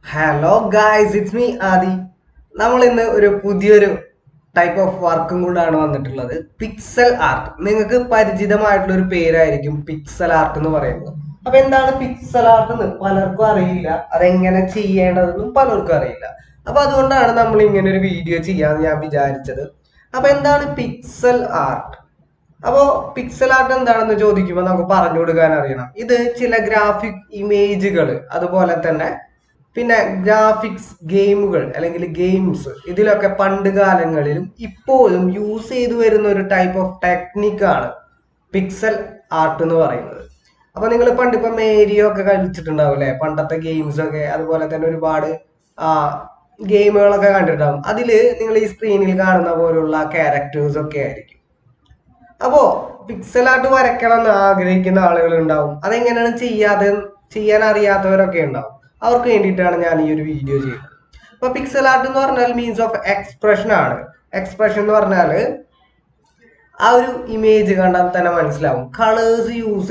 Hello guys, it's me ആദി. നമ്മൾ ഇന്ന് ഒരു പുതിയൊരു ടൈപ്പ് ഓഫ് വർക്കും കൊണ്ടാണ് വന്നിട്ടുള്ളത്. Pixel art. നിങ്ങൾക്ക് പരിചിതമായിട്ടുള്ള ഒരു പേരായിരിക്കും പിക്സൽ ആർട്ട് എന്ന് പറയുന്നത്. അപ്പൊ എന്താണ് പിക്സൽ ആർട്ട് എന്ന് പലർക്കും അറിയില്ല, അതെങ്ങനെ ചെയ്യേണ്ടതെന്നും പലർക്കും അറിയില്ല. അപ്പൊ അതുകൊണ്ടാണ് നമ്മൾ ഇങ്ങനെ ഒരു വീഡിയോ ചെയ്യാന്ന് ഞാൻ വിചാരിച്ചത്. അപ്പൊ എന്താണ് പിക്സൽ ആർട്ട്? അപ്പോ പിക്സൽ ആർട്ട് എന്താണെന്ന് ചോദിക്കുമ്പോൾ നമുക്ക് പറഞ്ഞു കൊടുക്കാൻ അറിയണം. ഇത് ചില ഗ്രാഫിക് ഇമേജുകൾ, അതുപോലെ തന്നെ പിന്നെ ഗ്രാഫിക്സ് ഗെയിമുകൾ അല്ലെങ്കിൽ ഗെയിംസ്, ഇതിലൊക്കെ പണ്ട് കാലങ്ങളിലും ഇപ്പോഴും യൂസ് ചെയ്തു വരുന്ന ഒരു ടൈപ്പ് ഓഫ് ടെക്നിക്കാണ് പിക്സൽ ആർട്ട് എന്ന് പറയുന്നത്. അപ്പൊ നിങ്ങൾ പണ്ട് ഇപ്പൊ മേരിയോ ഒക്കെ കളിച്ചിട്ടുണ്ടാവും അല്ലെ, പണ്ടത്തെ ഗെയിംസ് ഒക്കെ. അതുപോലെ തന്നെ ഒരുപാട് ആ ഗെയിമുകളൊക്കെ കണ്ടിട്ടുണ്ടാവും. അതില് നിങ്ങൾ ഈ സ്ക്രീനിൽ കാണുന്ന പോലുള്ള ക്യാരക്ടേഴ്സ് ഒക്കെ ആയിരിക്കും. അപ്പോ പിക്സൽ ആർട്ട് വരയ്ക്കണം എന്ന് ആഗ്രഹിക്കുന്ന ആളുകൾ ഉണ്ടാവും. അതെങ്ങനെയാണ് ചെയ്യാൻ അറിയാത്തവരൊക്കെ ഉണ്ടാവും. അവർക്ക് വേണ്ടിയിട്ടാണ് ഞാൻ ഈ ഒരു വീഡിയോ ചെയ്യുന്നത്. അപ്പൊ പിക്സൽ ആർട്ട് എന്ന് പറഞ്ഞാൽ മീൻസ് ഓഫ് എക്സ്പ്രഷൻ ആണ്. എക്സ്പ്രഷൻ എന്ന് പറഞ്ഞാല് ആ ഒരു ഇമേജ് കണ്ടാൽ തന്നെ മനസ്സിലാവും. കളേഴ്സ് യൂസ്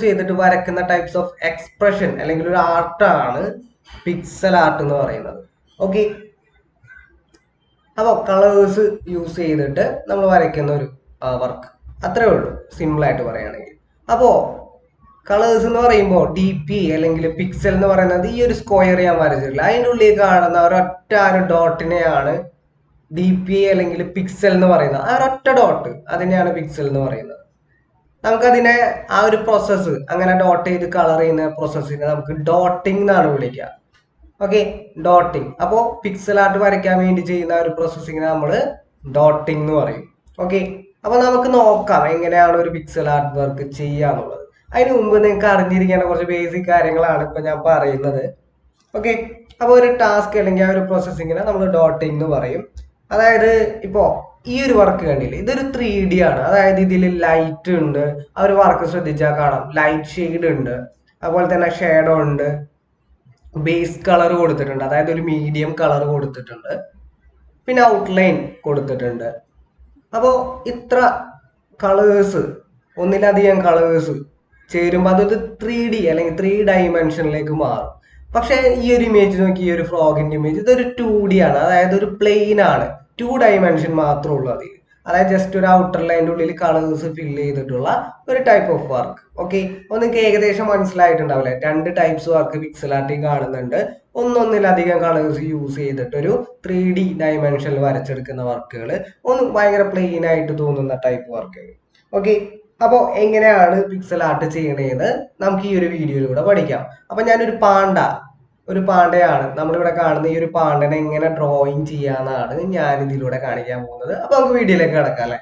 ചെയ്തിട്ട് വരയ്ക്കുന്ന ടൈപ്സ് ഓഫ് എക്സ്പ്രഷൻ അല്ലെങ്കിൽ ഒരു ആർട്ടാണ് പിക്സൽ ആർട്ട് എന്ന് പറയുന്നത്. ഓക്കെ, അപ്പോൾ കളേഴ്സ് യൂസ് ചെയ്തിട്ട് നമ്മൾ വരയ്ക്കുന്ന ഒരു വർക്ക്, അത്രേ ഉള്ളൂ സിമ്പിൾ ആയിട്ട് പറയുകയാണെങ്കിൽ. അപ്പോൾ കളേഴ്സ് എന്ന് പറയുമ്പോൾ DP അല്ലെങ്കിൽ പിക്സൽ എന്ന് പറയുന്നത് ഈ ഒരു സ്ക്വയർ ഞാൻ വരച്ചിട്ടില്ല, അതിൻ്റെ ഉള്ളിൽ കാണുന്ന ഒരൊറ്റ ഒരു ഡോട്ടിനെയാണ് DP അല്ലെങ്കിൽ പിക്സൽ എന്ന് പറയുന്നത്. ആ ഒരൊറ്റ ഡോട്ട് അതിനെയാണ് പിക്സൽ എന്ന് പറയുന്നത്. നമുക്കതിനെ ആ ഒരു പ്രോസസ്സ്, അങ്ങനെ ഡോട്ട് ചെയ്ത് കളർ ചെയ്യുന്ന പ്രോസസ്സിനെ നമുക്ക് ഡോട്ടിംഗ് എന്നാണ് വിളിക്കുക. Okay, doting. അപ്പോൾ പിക്സൽ ആർട്ട് വരയ്ക്കാൻ വേണ്ടി ചെയ്യുന്ന ഒരു പ്രോസസ്സിങ്ങിനെ നമ്മൾ ഡോട്ടിംഗ് എന്ന് പറയും. ഓക്കെ, അപ്പൊ നമുക്ക് നോക്കാം എങ്ങനെയാണ് ഒരു പിക്സൽ ആർട്ട് വർക്ക് ചെയ്യാന്നുള്ളത്. അതിന് മുമ്പ് നിങ്ങൾക്ക് അറിഞ്ഞിരിക്കേണ്ട കുറച്ച് ബേസിക് കാര്യങ്ങളാണ് ഇപ്പൊ ഞാൻ പറയുന്നത്. ഓക്കെ, അപ്പോൾ ഒരു ടാസ്ക് അല്ലെങ്കിൽ ആ ഒരു പ്രോസസ്സിങ്ങിനെ നമ്മൾ ഡോട്ടിംഗ് എന്ന് പറയും. അതായത് ഇപ്പോ ഈ ഒരു വർക്ക് കണ്ടില്ലേ, ഇതൊരു 3D ആണ്. അതായത് ഇതിൽ ലൈറ്റ് ഉണ്ട്. ആ ഒരു വർക്ക് ശ്രദ്ധിച്ചാൽ കാണാം, ലൈറ്റ് ഷെയ്ഡ് ഉണ്ട്, അതുപോലെ തന്നെ ഷേഡോ ഉണ്ട്, ബേസ് കളർ കൊടുത്തിട്ടുണ്ട്, അതായത് ഒരു മീഡിയം കളർ കൊടുത്തിട്ടുണ്ട്, പിന്നെ ഔട്ട്ലൈൻ കൊടുത്തിട്ടുണ്ട്. അപ്പോൾ ഇത്ര കളേഴ്സ്, ഒന്നിലധികം കളേഴ്സ് ചേരുമ്പോൾ അതൊരു 3D അല്ലെങ്കിൽ 3 ഡയമെൻഷനിലേക്ക് മാറും. പക്ഷെ ഈ ഒരു ഇമേജ് നോക്കി, ഈ ഒരു ഫ്രോഗിന്റെ ഇമേജ്, ഇതൊരു 2D ആണ്. അതായത് ഒരു പ്ലെയിൻ ആണ്, 2 ഡയമെൻഷൻ മാത്രമേ ഉള്ളൂ അതിൽ. അതായത് ജസ്റ്റ് ഒരു ഔട്ടർ ലൈൻ്റെ ഉള്ളിൽ കളേഴ്സ് ഫില്ല് ചെയ്തിട്ടുള്ള ഒരു ടൈപ്പ് ഓഫ് വർക്ക്. ഓക്കെ, അപ്പോൾ നിങ്ങൾക്ക് ഏകദേശം മനസ്സിലായിട്ടുണ്ടാവില്ലേ, രണ്ട് ടൈപ്സ് വർക്ക് പിക്സൽ ആർട്ടിൽ കാണുന്നുണ്ട്. ഒന്നൊന്നിലധികം കളേഴ്സ് യൂസ് ചെയ്തിട്ട് ഒരു 3 ഡയമെൻഷനിൽ വരച്ചെടുക്കുന്ന വർക്കുകൾ, ഒന്ന് ഭയങ്കര പ്ലെയിൻ ആയിട്ട് തോന്നുന്ന ടൈപ്പ് വർക്കുകൾ. ഓക്കെ, അപ്പോൾ എങ്ങനെയാണ് പിക്സൽ ആർട്ട് ചെയ്യണേന്ന് നമുക്ക് ഈ ഒരു വീഡിയോയിലൂടെ പഠിക്കാം. അപ്പൊ ഞാനൊരു പാണ്ടയാണ് നമ്മളിവിടെ കാണുന്ന. ഈ ഒരു പാണ്ടനെ എങ്ങനെ ഡ്രോയിങ് ചെയ്യാന്നാണ് ഞാൻ ഇതിലൂടെ കാണിക്കാൻ പോകുന്നത്. അപ്പൊ നമുക്ക് വീഡിയോയിലേക്ക് കിടക്കാം അല്ലെ.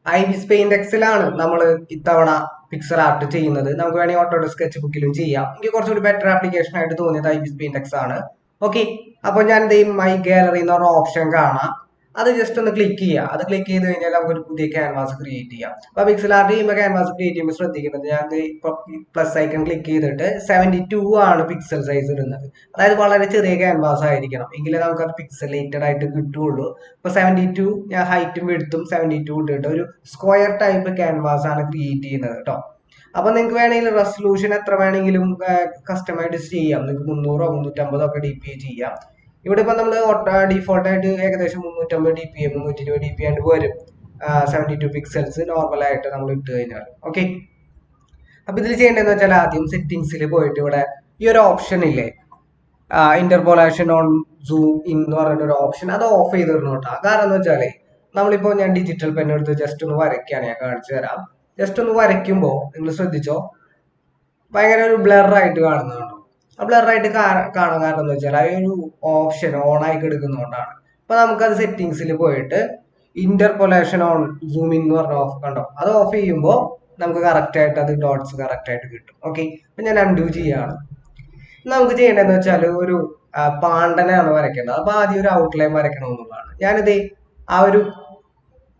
ഐബിസ് പെയിന്റെക്സിലാണ് നമ്മൾ ഇത്തവണ പിക്സൽ ആർട്ട് ചെയ്യുന്നത്. നമുക്ക് വേണമെങ്കിൽ ഓട്ടോഡെസ്ക് സ്കെച്ച് ചെയ്യാം. എനിക്ക് കുറച്ചുകൂടി ബെറ്റർ ആപ്ലിക്കേഷൻ ആയിട്ട് തോന്നിയത് ഐബിസ് പെയിന്റെക്സ് ആണ്. ഓക്കെ, അപ്പൊ ഞാൻ മൈ ഗാലറി എന്ന് പറഞ്ഞ ഓപ്ഷൻ കാണാം. അത് ജസ്റ്റ് ഒന്ന് ക്ലിക്ക് ചെയ്യുക. അത് ക്ലിക്ക് ചെയ്ത് കഴിഞ്ഞാൽ നമുക്ക് ഒരു പുതിയ ക്യാൻവാസ് ക്രിയേറ്റ് ചെയ്യാം. അപ്പൊ പിക്സൽ ആർട്ട് ചെയ്യുമ്പോൾ ക്യാൻവാസ് ക്രിയേറ്റ് ചെയ്യുമ്പോൾ ശ്രദ്ധിക്കുന്നത്, ഞാൻ ഇപ്പൊ പ്ലസ് ഐക്കൺ ക്ലിക്ക് ചെയ്തിട്ട് 72 ആണ് പിക്സൽ സൈസ് ഇടുന്നത്. അതായത് വളരെ ചെറിയ ക്യാൻവാസ് ആയിരിക്കണം, എങ്കിലേ നമുക്ക് അത് പിക്സലേറ്റഡ് ആയിട്ട് കിട്ടുള്ളൂ. ഇപ്പൊ 72 ഞാൻ ഹൈറ്റും വിഡ്ത്തും 72 ഇട്ടിട്ട് ഒരു സ്ക്വയർ ടൈപ്പ് ക്യാൻവാസ് ആണ് ക്രിയേറ്റ് ചെയ്യുന്നത് കേട്ടോ. അപ്പൊ നിങ്ങൾക്ക് വേണമെങ്കിൽ റെസൊല്യൂഷൻ എത്ര വേണമെങ്കിലും കസ്റ്റമൈസ് ചെയ്യാം. നിങ്ങൾക്ക് 300 350 ഒക്കെ DP ചെയ്യാം. ഇവിടെ ഇപ്പൊ നമ്മൾ ഡീഫോൾട്ട് ആയിട്ട് ഏകദേശം 350 DP 320 DP ആയിട്ട് വരും. 72 പിക്സൽസ് നോർമൽ ആയിട്ട് നമ്മൾ ഇട്ട് കഴിഞ്ഞാൽ. ഓക്കെ, അപ്പൊ ഇതിൽ ചെയ്യേണ്ടതെന്ന് വെച്ചാൽ ആദ്യം സെറ്റിംഗ്സിൽ പോയിട്ട് ഇവിടെ ഈ ഒരു ഓപ്ഷൻ ഇല്ലേ, ഇന്റർപോളേഷൻ ഓൺ സൂം ഇൻ എന്ന് പറഞ്ഞിട്ട് ഒരു ഓപ്ഷൻ, അത് ഓഫ് ചെയ്തിടണം കേട്ടോ. കാരണം എന്ന് വെച്ചാല് നമ്മളിപ്പോ ഞാൻ ഡിജിറ്റൽ പെൻ എടുത്ത് ജസ്റ്റ് ഒന്ന് വരയ്ക്കുകയാണ്, ഞാൻ കാണിച്ചു തരാം. ജസ്റ്റ് ഒന്ന് വരയ്ക്കുമ്പോൾ നിങ്ങൾ ശ്രദ്ധിച്ചോ, ഭയങ്കര ഒരു ബ്ലർ ആയിട്ട് കാണുന്നതാണ്. ആ ബ്ലർ ആയിട്ട് കാണാൻ കാരണം എന്ന് വെച്ചാൽ ആ ഒരു ഓപ്ഷൻ ഓൺ ആയിട്ട് എടുക്കുന്നതുകൊണ്ടാണ്. അപ്പൊ നമുക്കത് സെറ്റിംഗ്സിൽ പോയിട്ട് ഇന്റർപൊലേഷൻ ഓൺ സൂം ഇൻ എന്ന് പറഞ്ഞ ഓഫ് കണ്ടോ, അത് ഓഫ് ചെയ്യുമ്പോൾ നമുക്ക് കറക്റ്റ് ആയിട്ട് അത് ഡോട്ട്സ് കറക്റ്റ് ആയിട്ട് കിട്ടും. ഓക്കെ, അപ്പൊ ഞാൻ അൺഡു ചെയ്യാണ്. നമുക്ക് ചെയ്യേണ്ടതെന്ന് വെച്ചാൽ ഒരു പാണ്ടനെയാണ് വരയ്ക്കേണ്ടത്. അപ്പൊ ആദ്യം ഒരു ഔട്ട്ലൈൻ വരയ്ക്കണം എന്നുള്ളതാണ്. ഞാനിത് ആ ഒരു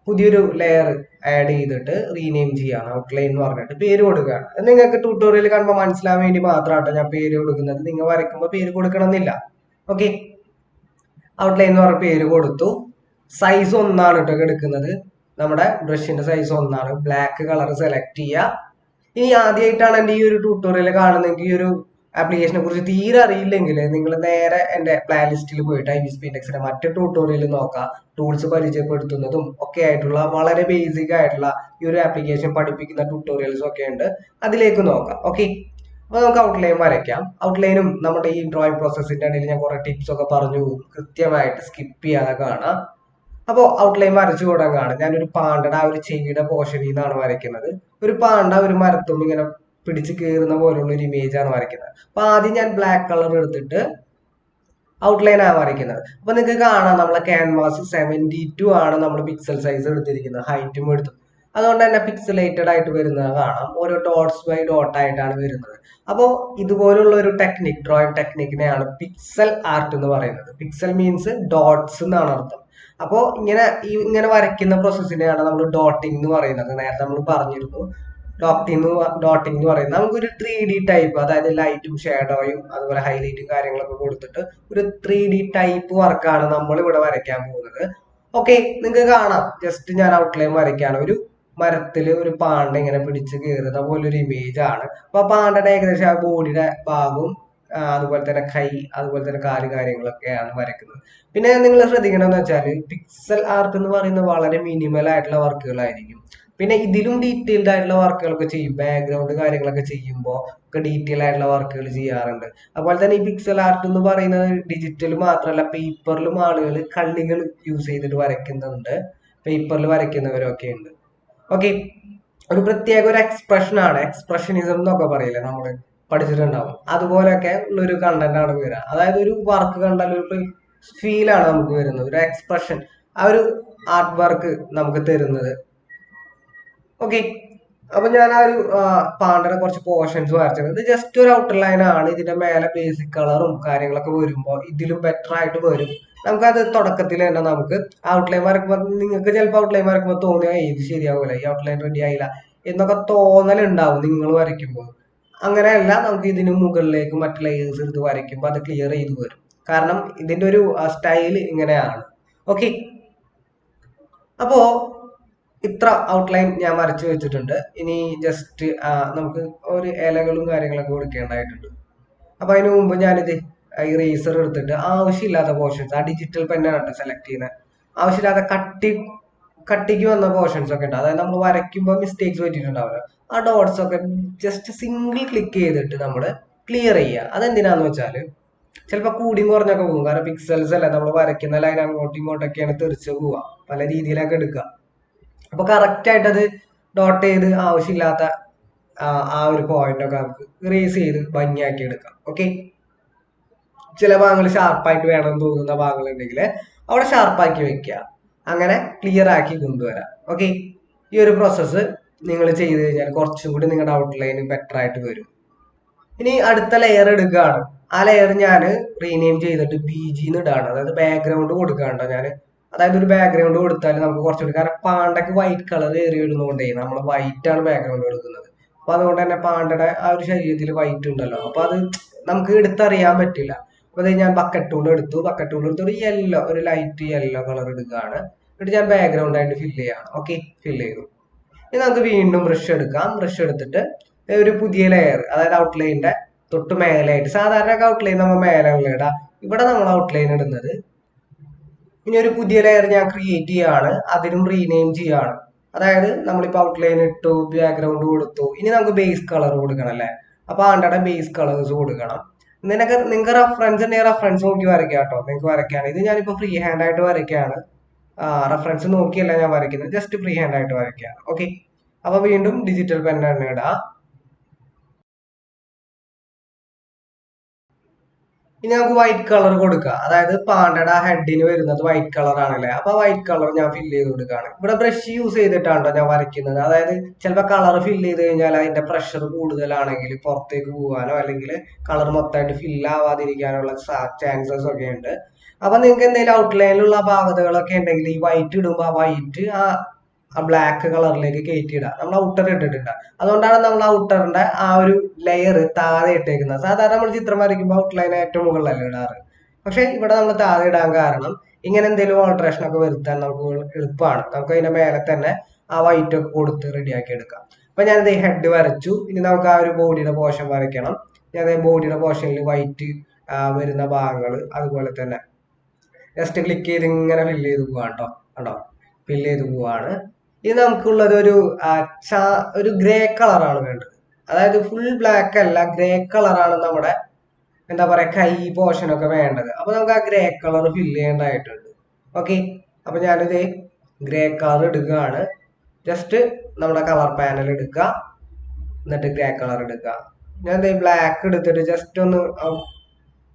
പുതിയൊരു ലെയർ ആഡ് ചെയ്തിട്ട് റീനെയിം ചെയ്യാണ്, ഔട്ട്ലൈൻ എന്ന് പറഞ്ഞിട്ട് പേര് കൊടുക്കുകയാണ്. അത് നിങ്ങൾക്ക് ട്യൂട്ടോറിയൽ കാണുമ്പോൾ മനസ്സിലാവാൻ വേണ്ടി മാത്രമാട്ടോ ഞാൻ പേര് കൊടുക്കുന്നത്. നിങ്ങൾ വരയ്ക്കുമ്പോൾ പേര് കൊടുക്കണം എന്നില്ല. ഓക്കെ, ഔട്ട്ലൈൻ എന്ന് പറഞ്ഞ പേര് കൊടുത്തു. സൈസ് 1 കേട്ടോ എടുക്കുന്നത്. നമ്മുടെ ബ്രഷിന്റെ സൈസ് 1. ബ്ലാക്ക് കളർ സെലക്ട് ചെയ്യുക. ഇനി ആദ്യമായിട്ടാണ് എൻ്റെ ഈ ഒരു ട്യൂട്ടോറിയൽ കാണുന്നെങ്കിൽ, ഈ ഒരു ആപ്ലിക്കേഷനെ കുറിച്ച് തീരെ അറിയില്ലെങ്കിൽ നിങ്ങൾ നേരെ എൻ്റെ പ്ലേലിസ്റ്റിൽ പോയിട്ട് Ibis Pintexന്റെ മറ്റു ട്യൂട്ടോറിയൽ നോക്കാം. ടൂൾസ് പരിചയപ്പെടുത്തുന്നതും ഒക്കെ ആയിട്ടുള്ള വളരെ ബേസിക് ആയിട്ടുള്ള ഈ ഒരു ആപ്ലിക്കേഷൻ പഠിപ്പിക്കുന്ന ട്യൂട്ടോറിയൽസ് ഒക്കെ ഉണ്ട്. അതിലേക്ക് നോക്കാം. ഓക്കെ, അപ്പോൾ നമുക്ക് ഔട്ട്ലൈൻ വരയ്ക്കാം. ഔട്ട്ലൈനും നമ്മുടെ ഈ ഡ്രോയിങ് പ്രോസസ്സിന്റെ ഇടയിൽ ഞാൻ കുറെ ടിപ്സ് ഒക്കെ പറഞ്ഞു പോകും, കൃത്യമായിട്ട് സ്കിപ്പ് ചെയ്യാതെ കാണാം. അപ്പോൾ ഔട്ട്ലൈൻ വരച്ചു തുടങ്ങാണ്. ഞാനൊരു പാണ്ടയുടെ ആ ഒരു ചെവിയുടെ പോർഷനിൽ നിന്നാണ് വരയ്ക്കുന്നത്. ഒരു പാണ്ട ഒരു മരത്തും ഇങ്ങനെ പിടിച്ച് കയറുന്ന പോലുള്ള ഒരു ഇമേജ് ആണ് വരയ്ക്കുന്നത്. അപ്പൊ ആദ്യം ഞാൻ ബ്ലാക്ക് കളർ എടുത്തിട്ട് ഔട്ട്ലൈൻ ആണ് വരയ്ക്കുന്നത്. അപ്പൊ നിങ്ങൾക്ക് കാണാം നമ്മളെ ക്യാൻവാസ് 72 ആണ് നമ്മൾ പിക്സൽ സൈസ് എടുത്തിരിക്കുന്നത്, ഹൈറ്റും എടുത്തു. അതുകൊണ്ട് തന്നെ പിക്സലേറ്റഡ് ആയിട്ട് വരുന്നത് കാണാം. ഓരോ ഡോട്ട്സ് ബൈ ഡോട്ട് ആയിട്ടാണ് വരുന്നത്. അപ്പോൾ ഇതുപോലുള്ള ഒരു ടെക്നിക്, ഡ്രോയിങ് ടെക്നിക്കിനെയാണ് പിക്സൽ ആർട്ട് എന്ന് പറയുന്നത്. പിക്സൽ മീൻസ് ഡോട്ട്സ് എന്നാണ് അർത്ഥം. അപ്പോൾ ഇങ്ങനെ വരയ്ക്കുന്ന പ്രോസസ്സിനെയാണ് നമ്മൾ ഡോട്ടിംഗ് എന്ന് പറയുന്നത്. നേരത്തെ നമ്മൾ പറഞ്ഞിരുന്നു. ഡോട്ടിംഗ് എന്ന് പറയുന്നത് നമുക്കൊരു 3D ടൈപ്പ്, അതായത് ലൈറ്റും ഷാഡോയും അതുപോലെ ഹൈലൈറ്റും കാര്യങ്ങളൊക്കെ കൊടുത്തിട്ട് ഒരു 3D ടൈപ്പ് വർക്കാണ് നമ്മൾ ഇവിടെ വരയ്ക്കാൻ പോകുന്നത്. ഓക്കെ, നിങ്ങൾക്ക് കാണാം. ജസ്റ്റ് ഞാൻ ഔട്ട്ലൈൻ വരയ്ക്കാണ്. ഒരു മരത്തിൽ ഒരു പാണ്ട ഇങ്ങനെ പിടിച്ച് കയറുന്ന പോലെ ഒരു ഇമേജ് ആണ്. അപ്പൊ ആ പാണ്ടയുടെ ഏകദേശം ആ ബോഡിയുടെ ഭാഗവും അതുപോലെ തന്നെ കൈ, അതുപോലെ തന്നെ കാല് കാര്യങ്ങളൊക്കെയാണ് വരയ്ക്കുന്നത്. പിന്നെ നിങ്ങൾ ശ്രദ്ധിക്കണമെന്ന് വെച്ചാൽ പിക്സൽ ആർട്ട് എന്ന് പറയുന്നത് വളരെ മിനിമൽ ആയിട്ടുള്ള വർക്കുകളായിരിക്കും. പിന്നെ ഇതിലും ഡീറ്റെയിൽഡ് ആയിട്ടുള്ള വർക്കുകളൊക്കെ ചെയ്യും. ബാക്ക്ഗ്രൗണ്ട് കാര്യങ്ങളൊക്കെ ചെയ്യുമ്പോൾ ഒക്കെ ഡീറ്റെയിൽ ആയിട്ടുള്ള വർക്കുകൾ ചെയ്യാറുണ്ട്. അതുപോലെ തന്നെ ഈ പിക്സൽ ആർട്ട് എന്ന് പറയുന്നത് ഡിജിറ്റൽ മാത്രമല്ല, പേപ്പറിലും ആളുകൾ കള്ളികൾ യൂസ് ചെയ്തിട്ട് വരയ്ക്കുന്നുണ്ട്. പേപ്പറിൽ വരയ്ക്കുന്നവരൊക്കെ ഉണ്ട്. ഓക്കെ, ഒരു പ്രത്യേക ഒരു എക്സ്പ്രഷൻ ആണ്, എക്സ്പ്രഷനിസം എന്നൊക്കെ പറയില്ലേ, നമ്മൾ പഠിച്ചിട്ടുണ്ടാവും. അതുപോലെയൊക്കെ ഉള്ളൊരു കണ്ടന്റ് ആണ് വരിക. അതായത് ഒരു വർക്ക് കണ്ടാൽ ഒരു ഫീലാണ് നമുക്ക് വരുന്നത്, ഒരു എക്സ്പ്രഷൻ ആ ഒരു ആർട്ട് വർക്ക് നമുക്ക് തരുന്നത്. ഓക്കെ, അപ്പൊ ഞാൻ ആ ഒരു പാണ്ടയുടെ കുറച്ച് പോർഷൻസ് വരച്ചത്. ഇത് ജസ്റ്റ് ഒരു ഔട്ടർ ലൈൻ ആണ്. ഇതിന്റെ മേലെ ബേസിക് കളറും കാര്യങ്ങളൊക്കെ വരുമ്പോൾ ഇതിലും ബെറ്റർ ആയിട്ട് വരും. നമുക്കത് തുടക്കത്തിൽ തന്നെ നമുക്ക് ഔട്ട്ലൈൻ വരക്കുമ്പോൾ നിങ്ങൾക്ക് ചിലപ്പോൾ ഔട്ട്ലൈൻ വരക്കുമ്പോൾ തോന്നിയാ ഇത് ശരിയാവൂല, ഈ ഔട്ട്ലൈൻ റെഡി ആയില്ല എന്നൊക്കെ തോന്നലുണ്ടാവും നിങ്ങൾ വരയ്ക്കുമ്പോൾ. അങ്ങനെയല്ല, നമുക്ക് ഇതിന് മുകളിലേക്ക് മറ്റു ലെയേഴ്സ് എടുത്ത് വരയ്ക്കുമ്പോൾ അത് ക്ലിയർ ചെയ്ത് വരും. കാരണം ഇതിന്റെ ഒരു സ്റ്റൈൽ ഇങ്ങനെയാണ്. ഓക്കെ, അപ്പോ ഇത്ര ഔട്ട്ലൈൻ ഞാൻ വരച്ചു വെച്ചിട്ടുണ്ട്. ഇനി ജസ്റ്റ് നമുക്ക് ഒരു ഇലകളും കാര്യങ്ങളൊക്കെ കൊടുക്കേണ്ടതായിട്ടുണ്ട്. അപ്പൊ അതിന് മുമ്പ് ഞാനിത് ഇറേസർ എടുത്തിട്ട് ആവശ്യമില്ലാത്ത പോർഷൻസ്, ആ ഡിജിറ്റൽ പെന്നാണ് സെലക്ട് ചെയ്യുന്നത്. ആവശ്യമില്ലാത്ത കട്ടിക്ക് വന്ന പോർഷൻസ് ഒക്കെ ഉണ്ട്, അതായത് നമ്മൾ വരയ്ക്കുമ്പോൾ മിസ്റ്റേക്സ് പറ്റിയിട്ടുണ്ടാവില്ല. ആ ഡോട്ട്സ് ഒക്കെ ജസ്റ്റ് സിംഗിൾ ക്ലിക്ക് ചെയ്തിട്ട് നമ്മൾ ക്ലിയർ ചെയ്യുക. അതെന്തിനാന്ന് വെച്ചാൽ ചിലപ്പോൾ കൂടിയും കുറഞ്ഞൊക്കെ പോകും. കാരണം പിക്സൽസ് അല്ല, നമ്മൾ വരയ്ക്കുന്ന ലൈൻ അങ്ങോട്ടും ഇങ്ങോട്ടൊക്കെയാണ് തെറിച്ച് പോവുക, പല രീതിയിലൊക്കെ എടുക്കുക. അപ്പൊ കറക്റ്റ് ആയിട്ട് അത് ഡോട്ട് ചെയ്ത് ആവശ്യമില്ലാത്ത ആ ഒരു പോയിന്റ് ഒക്കെ നമുക്ക് ഇറേസ് ചെയ്ത് ഭംഗിയാക്കി എടുക്കാം. ഓക്കെ, ചില ഭാഗങ്ങൾ ഷാർപ്പായിട്ട് വേണമെന്ന് തോന്നുന്ന ഭാഗങ്ങൾ ഉണ്ടെങ്കിൽ അവിടെ ഷാർപ്പാക്കി വെക്കുക, അങ്ങനെ ക്ലിയർ ആക്കി കൊണ്ടുവരാം. ഓക്കെ, ഈ ഒരു പ്രോസസ്സ് നിങ്ങൾ ചെയ്ത് കഴിഞ്ഞാൽ കുറച്ചും കൂടി നിങ്ങളുടെ ഔട്ട്ലൈൻ ബെറ്റർ ആയിട്ട് വരും. ഇനി അടുത്ത ലെയർ എടുക്കുകയാണ്. ആ ലെയർ ഞാൻ റീനെയിം ചെയ്തിട്ട് BG എന്ന് ഇടാണ്, അതായത് ബാക്ക്ഗ്രൗണ്ട് കൊടുക്കാണ്ടോ ഞാൻ. അതായത് ഒരു ബാക്ക്ഗ്രൗണ്ട് കൊടുത്താൽ നമുക്ക് കുറച്ചുകൂടി, കാരണം പാണ്ടയ്ക്ക് വൈറ്റ് കളർ ഏറി വരുന്നതുകൊണ്ടേ നമ്മൾ വൈറ്റ് ആണ് ബാക്ക്ഗ്രൗണ്ട് കൊടുക്കുന്നത്. അപ്പൊ അതുകൊണ്ട് തന്നെ പാണ്ടയുടെ ആ ഒരു ശരീരത്തിൽ വൈറ്റ് ഉണ്ടല്ലോ, അപ്പൊ അത് നമുക്ക് എടുത്തറിയാൻ പറ്റില്ല. അപ്പൊ അത് ഞാൻ ബക്കറ്റ് ടൂൾ എടുത്തു ഒരു യെല്ലോ, ഒരു ലൈറ്റ് യെല്ലോ കളർ എടുക്കുകയാണ്. എന്നിട്ട് ഞാൻ ബാക്ക്ഗ്രൗണ്ട് ആയിട്ട് ഫില്ല് ചെയ്യാണ്. ഓക്കെ, ഫില്ല് ചെയ്തു. ഇനി നമുക്ക് വീണ്ടും ബ്രഷ് എടുക്കാം. ബ്രഷ് എടുത്തിട്ട് ഒരു പുതിയ ലെയർ, അതായത് ഔട്ട്ലൈനിന്റെ തൊട്ട് മേലായിട്ട്, സാധാരണ ഔട്ട്ലൈൻ നമ്മൾ മേലെ ഇടാം, ഇവിടെ നമ്മൾ ഔട്ട്ലൈൻ ഇടുന്നത്. ഇനി ഒരു പുതിയ ലെയർ ഞാൻ ക്രിയേറ്റ് ചെയ്യാണ്, അതിനും റീനെയിം ചെയ്യാണ്. അതായത് നമ്മളിപ്പോൾ ഔട്ട്ലൈൻ ഇട്ടു, ബാക്ക്ഗ്രൗണ്ട് കൊടുത്തു, ഇനി നമുക്ക് ബേസ് കളർ കൊടുക്കണം അല്ലേ. അപ്പൊ ആണ്ടയുടെ ബേസ് കളേഴ്സ് കൊടുക്കണം. നിങ്ങൾക്ക് റെഫറൻസ് ഉണ്ടെങ്കിൽ റെഫറൻസ് നോക്കി വരയ്ക്കാം കേട്ടോ. നിങ്ങൾക്ക് വരയ്ക്കാണ്, ഇത് ഞാനിപ്പോൾ ഫ്രീ ഹാൻഡ് ആയിട്ട് വരയ്ക്കാണ്. റെഫറൻസ് നോക്കിയല്ല ഞാൻ വരയ്ക്കുന്നത്, ജസ്റ്റ് ഫ്രീ ഹാൻഡ് ആയിട്ട് വരയ്ക്കുകയാണ്. ഓക്കെ, അപ്പൊ വീണ്ടും ഡിജിറ്റൽ പെൻ തന്നെ ഇടാം. ഇനി നമുക്ക് വൈറ്റ് കളർ കൊടുക്കാം. അതായത് പാണ്ടയുടെ ഹെഡിന് വരുന്നത് വൈറ്റ് കളർ ആണല്ലേ, അപ്പൊ വൈറ്റ് കളർ ഞാൻ ഫില്ല് ചെയ്ത് കൊടുക്കുകയാണ്. ഇവിടെ ബ്രഷ് യൂസ് ചെയ്തിട്ടാണോ ഞാൻ വരയ്ക്കുന്നത്. അതായത് ചിലപ്പോൾ കളർ ഫില്ല് ചെയ്ത് കഴിഞ്ഞാൽ അതിന്റെ പ്രഷർ കൂടുതലാണെങ്കിൽ പുറത്തേക്ക് പോകാനോ അല്ലെങ്കിൽ കളർ മൊത്തമായിട്ട് ഫില്ല് ആവാതിരിക്കാനുള്ള ചാൻസസ് ഒക്കെ ഉണ്ട്. അപ്പൊ നിങ്ങൾക്ക് എന്തെങ്കിലും ഔട്ട്ലൈനിലുള്ള അപാകതകളൊക്കെ ഉണ്ടെങ്കിൽ ഈ വൈറ്റ് ഇടുമ്പോൾ ആ വൈറ്റ് ആ ബ്ലാക്ക് കളറിലേക്ക് കയറ്റിയിടുക. നമ്മൾ ഔട്ടർ ഇട്ടിട്ടുണ്ട്, അതുകൊണ്ടാണ് നമ്മൾ ഔട്ടറിന്റെ ആ ഒരു ലെയർ താഴെ ഇട്ടേക്കുന്നത്. സാധാരണ നമ്മൾ ചിത്രം വരയ്ക്കുമ്പോൾ ഔട്ട്ലൈൻ ഏറ്റവും മുകളിലല്ലേ ഇടാറ്. പക്ഷെ ഇവിടെ നമ്മൾ താഴെ ഇടാൻ കാരണം ഇങ്ങനെ എന്തെങ്കിലും ഓൾട്രേഷൻ ഒക്കെ വരുത്താൻ നമുക്ക് എളുപ്പമാണ്. നമുക്ക് അതിന്റെ മേലെ തന്നെ ആ വൈറ്റ് ഒക്കെ കൊടുത്ത് റെഡിയാക്കി എടുക്കാം. അപ്പൊ ഞാനിത് ഹെഡ് വരച്ചു. ഇനി നമുക്ക് ആ ഒരു ബോഡിയുടെ പോർഷൻ വരയ്ക്കണം. ഞാൻ ബോഡിയുടെ പോർഷനിൽ വൈറ്റ് വരുന്ന ഭാഗങ്ങൾ അതുപോലെ തന്നെ ജസ്റ്റ് ക്ലിക്ക് ചെയ്ത് ഇങ്ങനെ ഫില്ല് ചെയ്ത് പോവാണ് കേട്ടോ. കണ്ടോ, ഫില്ല് ചെയ്ത് പോവാണ്. ഇത് നമുക്കുള്ളത് ഒരു ഗ്രേ കളറാണ് വേണ്ടത്. അതായത് ഫുൾ ബ്ലാക്ക് അല്ല, ഗ്രേ കളറാണ് നമ്മുടെ എന്താ പറയാ കൈ പോർഷൻ ഒക്കെ വേണ്ടത്. അപ്പൊ നമുക്ക് ആ ഗ്രേ കളർ ഫില്ല് ചെയ്യേണ്ടതായിട്ടുണ്ട്. ഓക്കെ, അപ്പൊ ഞാനിത് ഗ്രേ കളർ എടുക്കുകയാണ്. ജസ്റ്റ് നമ്മുടെ കളർ പാനൽ എടുക്കുക, എന്നിട്ട് ഗ്രേ കളർ എടുക്കുക. ഞാൻ ബ്ലാക്ക് എടുത്തിട്ട് ജസ്റ്റ് ഒന്ന്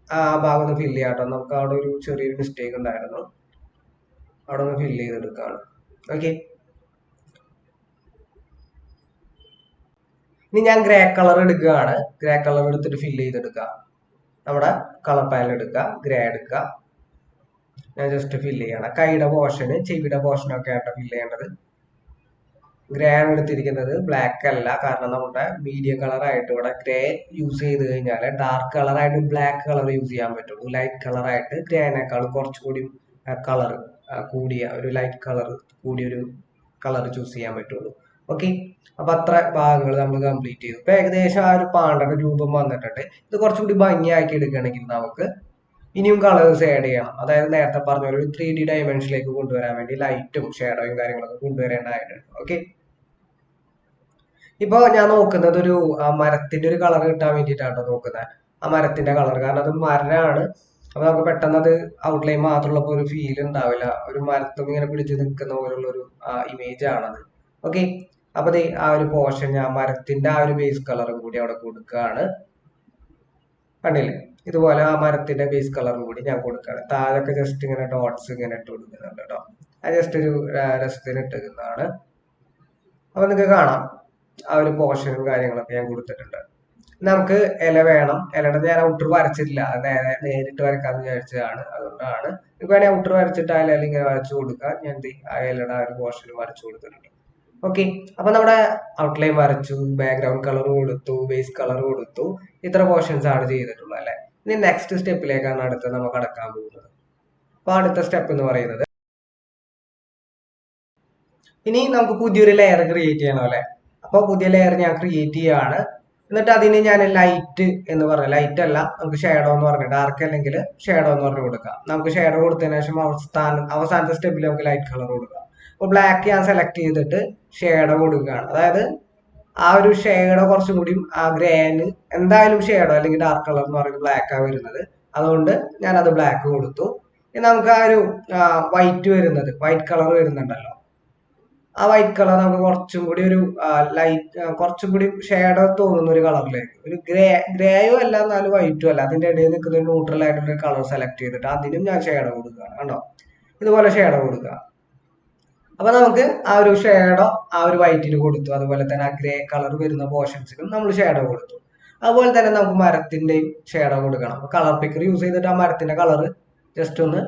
ആ ഭാഗം ഒന്ന് ഫില്ല് ചെയ്യാം കേട്ടോ. നമുക്ക് അവിടെ ഒരു ചെറിയൊരു മിസ്റ്റേക്ക് ഉണ്ടായിരുന്നു, അവിടെ ഒന്ന് ഫില്ല് ചെയ്തെടുക്കുകയാണ്. ഓക്കെ, ഇനി ഞാൻ ഗ്രേ കളർ എടുക്കുകയാണ്. ഗ്രേ കളർ എടുത്തിട്ട് ഫില്ല് ചെയ്തെടുക്കുക. നമ്മുടെ കളർ പാനൽ എടുക്കുക, ഗ്രേ എടുക്കുക. ഞാൻ ജസ്റ്റ് ഫില്ല് ചെയ്യണം. കൈയുടെ പോർഷന് ചെവിയുടെ പോർഷനൊക്കെ ആയിട്ട് ഫില്ല് ചെയ്യേണ്ടത്. ഗ്രേ ആണ് എടുത്തിരിക്കുന്നത്, ബ്ലാക്ക് അല്ല. കാരണം നമ്മുടെ മീഡിയം കളറായിട്ട് ഇവിടെ ഗ്രേ യൂസ് ചെയ്ത് കഴിഞ്ഞാൽ ഡാർക്ക് കളറായിട്ട് ബ്ലാക്ക് കളർ യൂസ് ചെയ്യാൻ പറ്റുള്ളൂ. ലൈറ്റ് കളറായിട്ട് ഗ്രേനേക്കാൾ കുറച്ചുകൂടി കളർ കൂടിയ ഒരു ലൈറ്റ് കളർ കൂടിയൊരു കളർ ചൂസ് ചെയ്യാൻ പറ്റുള്ളൂ. ഓക്കെ, അപ്പൊ അത്ര ഭാഗങ്ങൾ നമ്മൾ കംപ്ലീറ്റ് ചെയ്തു. ഇപ്പൊ ഏകദേശം ആ ഒരു പാണ്ടയുടെ രൂപം വന്നിട്ടുണ്ട്. ഇത് കുറച്ചുകൂടി ഭംഗിയാക്കി എടുക്കുകയാണെങ്കിൽ നമുക്ക് ഇനിയും കളേഴ്സ് ആഡ് ചെയ്യണം. അതായത് നേരത്തെ പറഞ്ഞ ഒരു 3D ഡയമെൻഷനിലേക്ക് കൊണ്ടുവരാൻ വേണ്ടി ലൈറ്റും ഷേഡോയും കാര്യങ്ങളൊക്കെ കൊണ്ടുവരേണ്ടതായിട്ടുണ്ട്. ഓക്കെ, ഇപ്പൊ ഞാൻ നോക്കുന്നത് ഒരു മരത്തിന്റെ ഒരു കളർ കിട്ടാൻ വേണ്ടിയിട്ടാണ് നോക്കുന്നത്. ആ മരത്തിന്റെ കളർ, കാരണം അത് മരമാണ്. അപ്പൊ നമുക്ക് പെട്ടെന്ന് അത് ഔട്ട്ലൈൻ മാത്രമുള്ളപ്പോൾ ഒരു ഫീൽ ഉണ്ടാവില്ല. ഒരു മരത്തും ഇങ്ങനെ പിടിച്ച് നിൽക്കുന്ന പോലുള്ള ഒരു ഇമേജ് ആണത്. ഓക്കെ, അപ്പൊ ആ ഒരു പോർഷൻ ഞാൻ മരത്തിന്റെ ആ ഒരു ബേസ് കളറും കൂടി അവിടെ കൊടുക്കുകയാണ്. കണ്ടില്ലേ, ഇതുപോലെ ആ മരത്തിന്റെ ബേസ് കളറും കൂടി ഞാൻ കൊടുക്കുകയാണ്. താഴൊക്കെ ജസ്റ്റ് ഇങ്ങനെ ഡോട്ട്സ് ഇങ്ങനെ ഇട്ട് കൊടുക്കുന്നുണ്ട് കേട്ടോ. അത് ജസ്റ്റ് ഒരു രസത്തിന് ഇട്ടിരിക്കുന്നതാണ്. അപ്പൊ നിങ്ങൾക്ക് കാണാം ആ ഒരു പോർഷനും കാര്യങ്ങളൊക്കെ ഞാൻ കൊടുത്തിട്ടുണ്ട്. നമുക്ക് ഇല വേണം. ഇലയുടെ ഞാൻ ഔട്ടർ വരച്ചിട്ടില്ല, അത് നേരിട്ട് വരക്കാന്ന് വിചാരിച്ചതാണ്. അതുകൊണ്ടാണ് നിങ്ങൾക്ക് വേണമെങ്കിൽ ഔട്ടർ വരച്ചിട്ട് ആ ഇല ഇങ്ങനെ വരച്ചു കൊടുക്കുക. ഞാൻ ആ ഇലയുടെ ആ ഒരു പോർഷനും വരച്ചു കൊടുത്തിട്ടുണ്ട്. ഓക്കെ, അപ്പൊ നമ്മുടെ ഔട്ട്ലൈൻ വരച്ചു, ബാക്ക്ഗ്രൗണ്ട് കളർ കൊടുത്തു, ബേസ് കളർ കൊടുത്തു. ഇത്ര പോർഷൻസ് ആണ് ചെയ്തിട്ടുള്ളത് അല്ലെ. ഇനി നെക്സ്റ്റ് സ്റ്റെപ്പിലേക്കാണ് അടുത്ത് നമുക്ക് കടക്കാൻ പോകുന്നത്. അപ്പൊ അടുത്ത സ്റ്റെപ്പ് എന്ന് പറയുന്നത്, ഇനി നമുക്ക് പുതിയൊരു ലെയർ ക്രിയേറ്റ് ചെയ്യണം അല്ലെ. അപ്പൊ പുതിയ ലെയർ ഞാൻ ക്രിയേറ്റ് ചെയ്യാണ്. എന്നിട്ട് അതിന് ഞാൻ ലൈറ്റ് എന്ന് പറഞ്ഞ, ലൈറ്റ് അല്ല, നമുക്ക് ഷേഡോ എന്ന് പറഞ്ഞ, ഡാർക്ക് അല്ലെങ്കിൽ ഷേഡോ എന്ന് പറഞ്ഞ് കൊടുക്കാം. നമുക്ക് ഷേഡോ കൊടുത്തതിന് ശേഷം അവസാനത്തെ സ്റ്റെപ്പിൽ നമുക്ക് ലൈറ്റ് കളർ കൊടുക്കാം. അപ്പൊ ബ്ലാക്ക് ഞാൻ സെലക്ട് ചെയ്തിട്ട് ഷേഡോ കൊടുക്കുകയാണ്. അതായത് ആ ഒരു ഷേഡോ കുറച്ചും കൂടി ആ ഗ്രേന് എന്തായാലും ഷേഡോ അല്ലെങ്കിൽ ഡാർക്ക് കളർ എന്ന് പറയുന്നത് ബ്ലാക്ക് ആണ് വരുന്നത്. അതുകൊണ്ട് ഞാൻ അത് ബ്ലാക്ക് കൊടുത്തു. ഇനി നമുക്ക് ആ ഒരു വൈറ്റ് വരുന്നത്, വൈറ്റ് കളർ വരുന്നുണ്ടല്ലോ, ആ വൈറ്റ് കളർ നമുക്ക് കുറച്ചും കൂടി ഒരു ലൈറ്റ്, കുറച്ചും കൂടി ഷേഡോ തോന്നുന്ന ഒരു കളറിലേക്ക്, ഒരു ഗ്രേയോ അല്ല എന്നാലും വൈറ്റും അല്ല, അതിന്റെ ഇടയിൽ നിൽക്കുന്ന ഒരു ന്യൂട്രൽ ആയിട്ടുള്ള കളർ സെലക്ട് ചെയ്തിട്ട് അതിനും ഞാൻ ഷേഡോ കൊടുക്കുകയാണ്. കണ്ടോ, ഇതുപോലെ ഷേഡോ കൊടുക്കുക. അപ്പൊ നമുക്ക് ആ ഒരു ഷേഡോ ആ ഒരു വൈറ്റിന് കൊടുത്തു. അതുപോലെ തന്നെ ആ ഗ്രേ കളർ വരുന്ന പോർഷൻസിനും നമ്മൾ ഷേഡോ കൊടുത്തു. അതുപോലെ തന്നെ നമുക്ക് മരത്തിന്റെയും ഷേഡോ കൊടുക്കണം. കളർ പിക്കർ യൂസ് ചെയ്തിട്ട് ആ മരത്തിന്റെ കളർ ജസ്റ്റ് ഒന്ന്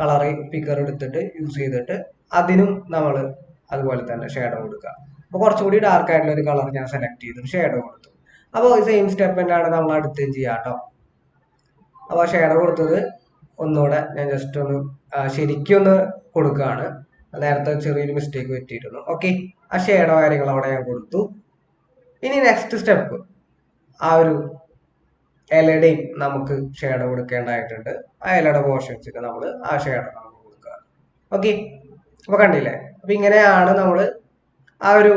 കളർ പിക്കർ എടുത്തിട്ട് യൂസ് ചെയ്തിട്ട് അതിനും നമ്മൾ അതുപോലെ തന്നെ ഷേഡോ കൊടുക്കുക. അപ്പൊ കുറച്ചുകൂടി ഡാർക്ക് ആയിട്ടുള്ള ഒരു കളർ ഞാൻ സെലക്ട് ചെയ്തിട്ട് ഷേഡോ കൊടുത്തു. അപ്പോൾ സെയിം സ്റ്റെപ്പ് തന്നെയാണ് നമ്മൾ അടുത്തും ചെയ്യാം കേട്ടോ. അപ്പോൾ ഷേഡോ കൊടുത്തത് ഒന്നുകൂടെ ഞാൻ ജസ്റ്റ് ഒന്ന് ശരിക്കും ഒന്ന് കൊടുക്കുകയാണ്. നേരത്തെ ചെറിയൊരു മിസ്റ്റേക്ക് പറ്റിയിരുന്നു. ഓക്കെ, ആ ഷേഡോ കാര്യങ്ങൾ അവിടെ ഞാൻ കൊടുത്തു. ഇനി നെക്സ്റ്റ് സ്റ്റെപ്പ്, ആ ഒരു ഇലയുടെയും നമുക്ക് ഷേഡോ കൊടുക്കേണ്ടതായിട്ടുണ്ട്. ആ ഇലയുടെ പോർഷൻസിന് നമ്മൾ ആ ഷേഡോ നമുക്ക് കൊടുക്കുക. ഓക്കെ, അപ്പൊ കണ്ടില്ലേ. അപ്പൊ ഇങ്ങനെയാണ് നമ്മൾ ആ ഒരു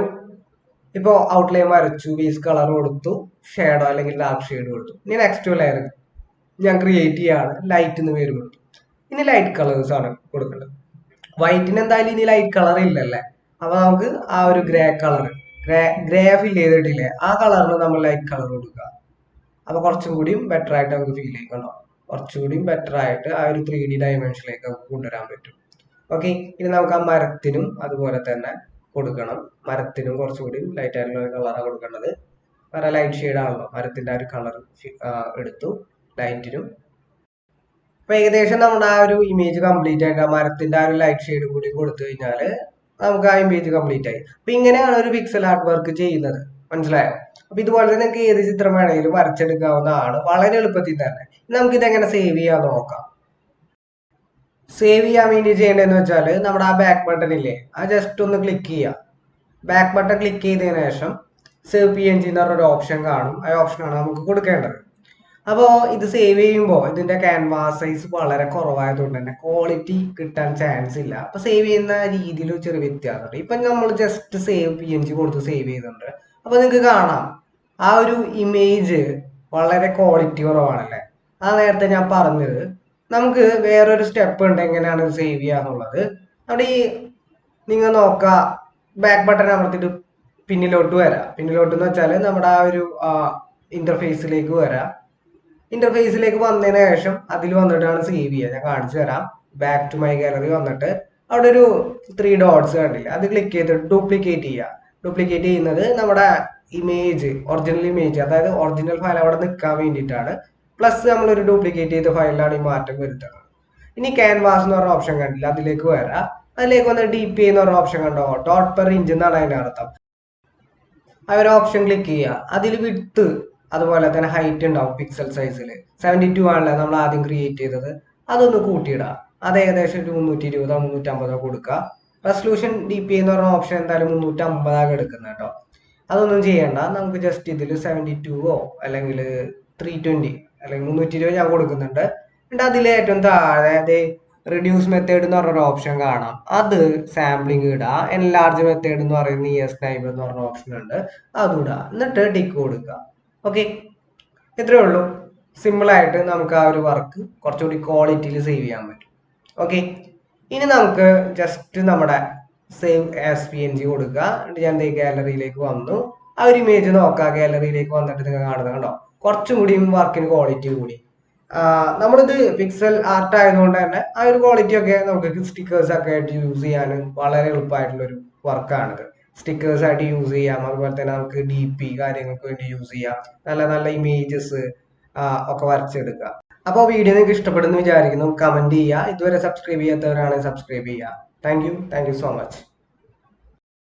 ഇപ്പോ ഔട്ട്ലൈൻ വരച്ചു, ബേസ് കളർ കൊടുത്തു, ഷേഡോ അല്ലെങ്കിൽ ഡാർക്ക് ഷെയ്ഡ് കൊടുത്തു. ഇനി നെക്സ്റ്റ് ലെയർ ഞാൻ ക്രിയേറ്റ് ചെയ്യാണ്, ലൈറ്റ് എന്ന് പേര് കൊടുത്തു. ഇനി ലൈറ്റ് കളേഴ്സ് ആണ് കൊടുക്കേണ്ടത്. വൈറ്റിന് എന്തായാലും ഇനി ലൈറ്റ് കളർ ഇല്ലല്ലേ. അപ്പൊ നമുക്ക് ആ ഒരു ഗ്രേ കളർ, ഗ്രേ ഫിൽ ചെയ്തിട്ടില്ലേ, ആ കളറിന് നമ്മൾ ലൈറ്റ് കളർ കൊടുക്കുക. അപ്പൊ കുറച്ചും കൂടിയും ബെറ്റർ ആയിട്ട് നമുക്ക് ഫീൽ ചെയ്യണോ, കുറച്ചുകൂടിയും ബെറ്റർ ആയിട്ട് ആ ഒരു 3D ഡയമെൻഷനിലേക്ക് നമുക്ക് കൊണ്ടുവരാൻ പറ്റും. ഓക്കെ, ഇനി നമുക്ക് ആ മരത്തിനും അതുപോലെ തന്നെ കൊടുക്കണം. മരത്തിനും കുറച്ചുകൂടി ലൈറ്റ് ആയിട്ടുള്ള കളറാണ് കൊടുക്കേണ്ടത്. വേറെ ലൈറ്റ് ഷെയ്ഡ് ആണല്ലോ, മരത്തിന്റെ ആ ഒരു കളർ എടുത്തു ലൈറ്റിനും. അപ്പൊ ഏകദേശം നമ്മുടെ ആ ഒരു ഇമേജ് കംപ്ലീറ്റ് ആയിട്ട് ആ മരത്തിന്റെ ആ ഒരു ലൈറ്റ് ഷെയ്ഡ് കൂടി കൊടുത്തു കഴിഞ്ഞാല് നമുക്ക് ആ ഇമേജ് കംപ്ലീറ്റ് ആയി. അപ്പൊ ഇങ്ങനെയാണ് ഒരു പിക്സൽ ആർട്ട് വർക്ക് ചെയ്യുന്നത്, മനസ്സിലായോ? അപ്പൊ ഇതുപോലെ തന്നെ നിങ്ങൾക്ക് ഏത് ചിത്രം വേണമെങ്കിലും വരച്ചെടുക്കാവുന്നതാണ്, വളരെ എളുപ്പത്തിൽ തന്നെ. നമുക്ക് ഇതെങ്ങനെ സേവ് ചെയ്യാൻ നോക്കാം. സേവ് ചെയ്യാൻ വേണ്ടി ചെയ്യേണ്ടതെന്ന് വെച്ചാൽ നമ്മുടെ ആ ബാക്ക് ബട്ടൺ ഇല്ലേ, അത് ജസ്റ്റ് ഒന്ന് ക്ലിക്ക് ചെയ്യുക. ബാക്ക് ബട്ടൺ ക്ലിക്ക് ചെയ്തതിനു ശേഷം സേവ് പി എൻ ജി എന്ന് പറഞ്ഞൊരു ഓപ്ഷൻ കാണും. ആ ഓപ്ഷനാണ് നമുക്ക് കൊടുക്കേണ്ടത്. അപ്പോൾ ഇത് സേവ് ചെയ്യുമ്പോൾ ഇതിന്റെ ക്യാൻവാസ് സൈസ് വളരെ കുറവായതുകൊണ്ട് തന്നെ ക്വാളിറ്റി കിട്ടാൻ ചാൻസ് ഇല്ല. അപ്പൊ സേവ് ചെയ്യുന്ന രീതിയിൽ ചെറിയ വ്യത്യാസമുണ്ട്. ഇപ്പൊ നമ്മൾ just save P N G കൊടുത്ത് സേവ് ചെയ്തിട്ടുണ്ട്. അപ്പൊ നിങ്ങൾക്ക് കാണാം ആ ഒരു ഇമേജ് വളരെ ക്വാളിറ്റി കുറവാണല്ലേ. ആ നേരത്തെ ഞാൻ പറഞ്ഞത് നമുക്ക് വേറൊരു സ്റ്റെപ്പ് ഉണ്ട് എങ്ങനെയാണ് സേവ് ചെയ്യാന്നുള്ളത്. അവിടെ ഈ നിങ്ങൾ നോക്കുക, ബാക്ക് ബട്ടൺ അമർത്തിട്ട് പിന്നിലോട്ട് വരാം. പിന്നിലോട്ട് എന്ന് വെച്ചാൽ നമ്മുടെ ആ ഒരു ഇന്റർഫേസിലേക്ക് വരാം. ഇന്റർഫേസിലേക്ക് വന്നതിന് ശേഷം അതിൽ വന്നിട്ടാണ് സേവ് ചെയ്യുക. ഞാൻ കാണിച്ചു തരാം. ബാക്ക് ടു മൈ ഗാലറി വന്നിട്ട് അവിടെ ഒരു 3 ഡോട്ട്സ് കണ്ടില്ല, അത് ക്ലിക്ക് ചെയ്തിട്ട് ഡ്യൂപ്ലിക്കേറ്റ് ചെയ്യുക. ഡ്യൂപ്ലിക്കേറ്റ് ചെയ്യുന്നത് നമ്മുടെ ഇമേജ്, ഒറിജിനൽ ഇമേജ്, അതായത് ഒറിജിനൽ ഫയൽ അവിടെ നിൽക്കാൻ വേണ്ടിയിട്ടാണ്. പ്ലസ് നമ്മളൊരു ഡ്യൂപ്ലിക്കേറ്റ് ചെയ്ത ഫയലിലാണ് ഈ മാറ്റം വരുത്തുന്നത്. ഇനി ക്യാൻവാസ് എന്ന് പറഞ്ഞ ഓപ്ഷൻ കണ്ടില്ല, അതിലേക്ക് വരാം. അതിലേക്ക് വന്ന് ഡി പി എന്ന് പറഞ്ഞ ഓപ്ഷൻ കണ്ടോ, ഡോട്ട് പെർ ഇഞ്ച് എന്നാണ് അതിന്റെ അർത്ഥം. ആ ഒരു ഓപ്ഷൻ ക്ലിക്ക് ചെയ്യുക. അതിൽ വിഡ്ത്ത് അതുപോലെ തന്നെ ഹൈറ്റ് ഉണ്ടാവും. പിക്സൽ സൈസിൽ 72 ആണല്ലേ നമ്മൾ ആദ്യം ക്രിയേറ്റ് ചെയ്തത്, അതൊന്ന് കൂട്ടിയിടുക. അത് ഏകദേശം ഒരു 320 350 കൊടുക്കുക. റെസൊല്യൂഷൻ ഡി പി എന്ന് പറഞ്ഞ ഓപ്ഷൻ എന്തായാലും 350 എടുക്കുന്നത് കേട്ടോ. അതൊന്നും ചെയ്യണ്ട, നമുക്ക് ജസ്റ്റ് ഇതിൽ 72 അല്ലെങ്കിൽ 320 അല്ലെങ്കിൽ 320 ഞാൻ കൊടുക്കുന്നുണ്ട്. എന്നിട്ട് അതിൽ ഏറ്റവും താഴെ അത് റിഡ്യൂസ് മെത്തേഡ് എന്ന് പറഞ്ഞൊരു ഓപ്ഷൻ കാണാം, അത് സാമ്പിളിങ് ഇടുക. എൻലാർജ് മെത്തേഡ് എന്ന് പറയുന്ന ഇയസ് ടൈം എന്ന് പറഞ്ഞ ഓപ്ഷൻ ഉണ്ട്, അതും ഇടുക. എന്നിട്ട് ടിക്ക് കൊടുക്കുക. ഓക്കെ, ഇത്രയേ ഉള്ളൂ. സിമ്പിളായിട്ട് നമുക്ക് ആ ഒരു വർക്ക് കുറച്ചുകൂടി ക്വാളിറ്റിയിൽ സേവ് ചെയ്യാൻ പറ്റും. ഓക്കെ, ഇനി നമുക്ക് ജസ്റ്റ് നമ്മുടെ save as P N G കൊടുക്കുക. ഞാൻ ഗാലറിയിലേക്ക് വന്നു. ആ ഒരു ഇമേജ് നോക്കാം. ഗാലറിയിലേക്ക് വന്നിട്ട് നിങ്ങൾ കാണുന്നത് കണ്ടോ, കുറച്ചും കൂടിയും വർക്കിന് ക്വാളിറ്റി കൂടി. നമ്മളിത് പിക്സൽ ആർട്ട് ആയതുകൊണ്ട് തന്നെ ആ ഒരു ക്വാളിറ്റി ഒക്കെ നമുക്ക് സ്റ്റിക്കേഴ്സ് ഒക്കെ ആയിട്ട് യൂസ് ചെയ്യാനും വളരെ എളുപ്പമായിട്ടുള്ള ഒരു വർക്കാണിത്. സ്റ്റിക്കേഴ്സ് ആയിട്ട് യൂസ് ചെയ്യാം, അതുപോലെ തന്നെ നമുക്ക് ഡി പി കാര്യങ്ങൾക്ക് വേണ്ടി യൂസ് ചെയ്യാം. നല്ല നല്ല ഇമേജസ് ഒക്കെ വരച്ചെടുക്കുക. അപ്പോൾ വീഡിയോ നിങ്ങൾക്ക് ഇഷ്ടപ്പെടുന്നു വിചാരിക്കുന്നു. കമന്റ് ചെയ്യുക. ഇതുവരെ സബ്സ്ക്രൈബ് ചെയ്യാത്തവരാണെങ്കിൽ സബ്സ്ക്രൈബ് ചെയ്യുക. Thank you so much.